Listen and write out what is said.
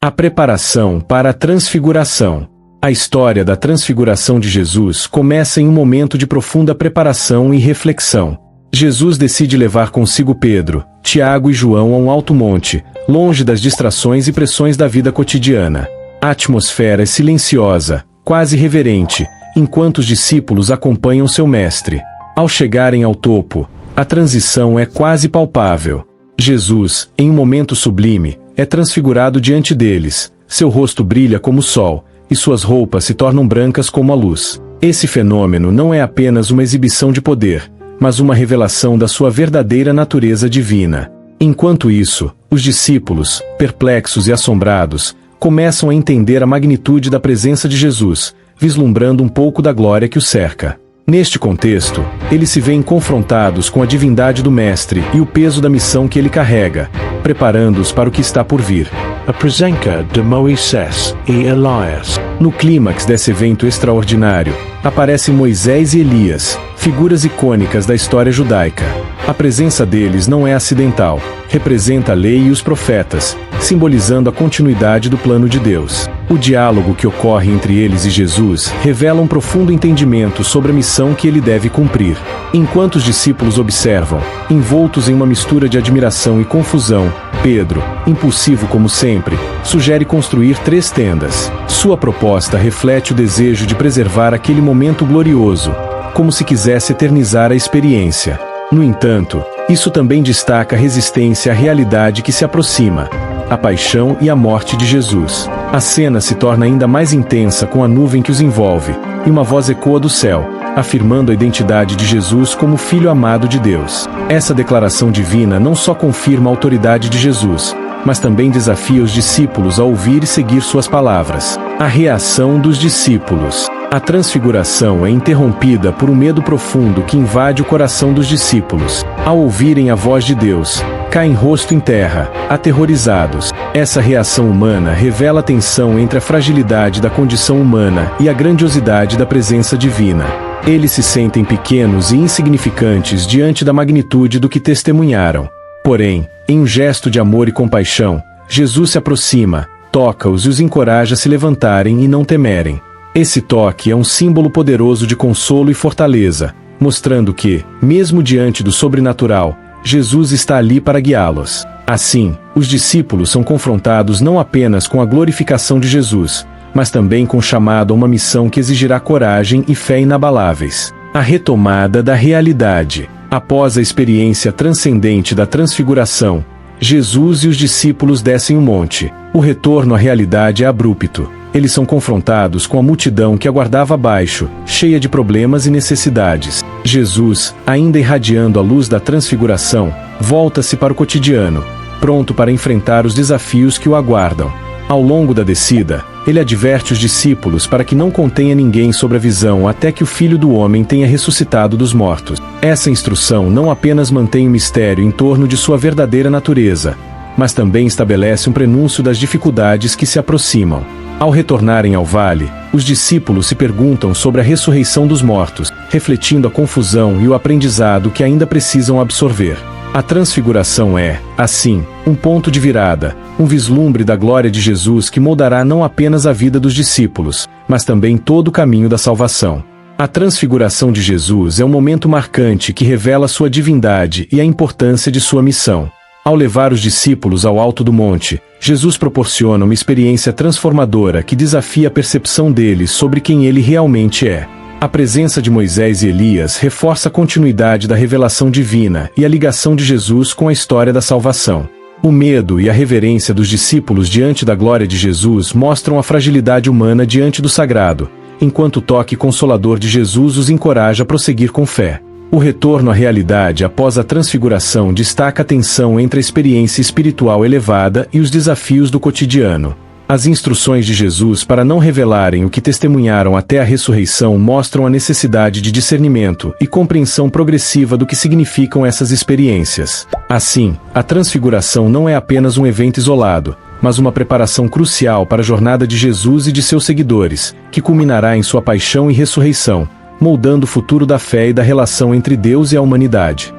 A preparação para a transfiguração. A história da transfiguração de Jesus começa em um momento de profunda preparação e reflexão. Jesus decide levar consigo Pedro, Tiago e João a um alto monte, longe das distrações e pressões da vida cotidiana. A atmosfera é silenciosa, quase reverente, enquanto os discípulos acompanham seu mestre. Ao chegarem ao topo, a transição é quase palpável. Jesus, em um momento sublime, é transfigurado diante deles, seu rosto brilha como o sol, e suas roupas se tornam brancas como a luz. Esse fenômeno não é apenas uma exibição de poder, mas uma revelação da sua verdadeira natureza divina. Enquanto isso, os discípulos, perplexos e assombrados, começam a entender a magnitude da presença de Jesus, vislumbrando um pouco da glória que o cerca. Neste contexto, eles se veem confrontados com a divindade do Mestre e o peso da missão que ele carrega, preparando-os para o que está por vir. A presença de Moisés e Elias. No clímax desse evento extraordinário, aparecem Moisés e Elias, figuras icônicas da história judaica. A presença deles não é acidental, representa a lei e os profetas, simbolizando a continuidade do plano de Deus. O diálogo que ocorre entre eles e Jesus revela um profundo entendimento sobre a missão que ele deve cumprir. Enquanto os discípulos observam, envoltos em uma mistura de admiração e confusão, Pedro, impulsivo como sempre, sugere construir 3 tendas. Sua proposta reflete o desejo de preservar aquele momento glorioso, como se quisesse eternizar a experiência. No entanto, isso também destaca a resistência à realidade que se aproxima, a paixão e a morte de Jesus. A cena se torna ainda mais intensa com a nuvem que os envolve, e uma voz ecoa do céu, afirmando a identidade de Jesus como Filho amado de Deus. Essa declaração divina não só confirma a autoridade de Jesus, mas também desafia os discípulos a ouvir e seguir suas palavras. A reação dos discípulos. A transfiguração é interrompida por um medo profundo que invade o coração dos discípulos. Ao ouvirem a voz de Deus, caem rosto em terra, aterrorizados. Essa reação humana revela a tensão entre a fragilidade da condição humana e a grandiosidade da presença divina. Eles se sentem pequenos e insignificantes diante da magnitude do que testemunharam. Porém, em um gesto de amor e compaixão, Jesus se aproxima, toca-os e os encoraja a se levantarem e não temerem. Esse toque é um símbolo poderoso de consolo e fortaleza, mostrando que, mesmo diante do sobrenatural, Jesus está ali para guiá-los. Assim, os discípulos são confrontados não apenas com a glorificação de Jesus, mas também com o chamado a uma missão que exigirá coragem e fé inabaláveis. A retomada da realidade. Após a experiência transcendente da transfiguração, Jesus e os discípulos descem o monte. O retorno à realidade é abrupto. Eles são confrontados com a multidão que aguardava abaixo, cheia de problemas e necessidades. Jesus, ainda irradiando a luz da transfiguração, volta-se para o cotidiano, pronto para enfrentar os desafios que o aguardam. Ao longo da descida, ele adverte os discípulos para que não contenha ninguém sobre a visão até que o Filho do Homem tenha ressuscitado dos mortos. Essa instrução não apenas mantém o mistério em torno de sua verdadeira natureza, mas também estabelece um prenúncio das dificuldades que se aproximam. Ao retornarem ao vale, os discípulos se perguntam sobre a ressurreição dos mortos, refletindo a confusão e o aprendizado que ainda precisam absorver. A transfiguração é, assim, um ponto de virada, um vislumbre da glória de Jesus que moldará não apenas a vida dos discípulos, mas também todo o caminho da salvação. A transfiguração de Jesus é um momento marcante que revela sua divindade e a importância de sua missão. Ao levar os discípulos ao alto do monte, Jesus proporciona uma experiência transformadora que desafia a percepção deles sobre quem ele realmente é. A presença de Moisés e Elias reforça a continuidade da revelação divina e a ligação de Jesus com a história da salvação. O medo e a reverência dos discípulos diante da glória de Jesus mostram a fragilidade humana diante do sagrado, enquanto o toque consolador de Jesus os encoraja a prosseguir com fé. O retorno à realidade após a transfiguração destaca a tensão entre a experiência espiritual elevada e os desafios do cotidiano. As instruções de Jesus para não revelarem o que testemunharam até a ressurreição mostram a necessidade de discernimento e compreensão progressiva do que significam essas experiências. Assim, a transfiguração não é apenas um evento isolado, mas uma preparação crucial para a jornada de Jesus e de seus seguidores, que culminará em sua paixão e ressurreição, moldando o futuro da fé e da relação entre Deus e a humanidade.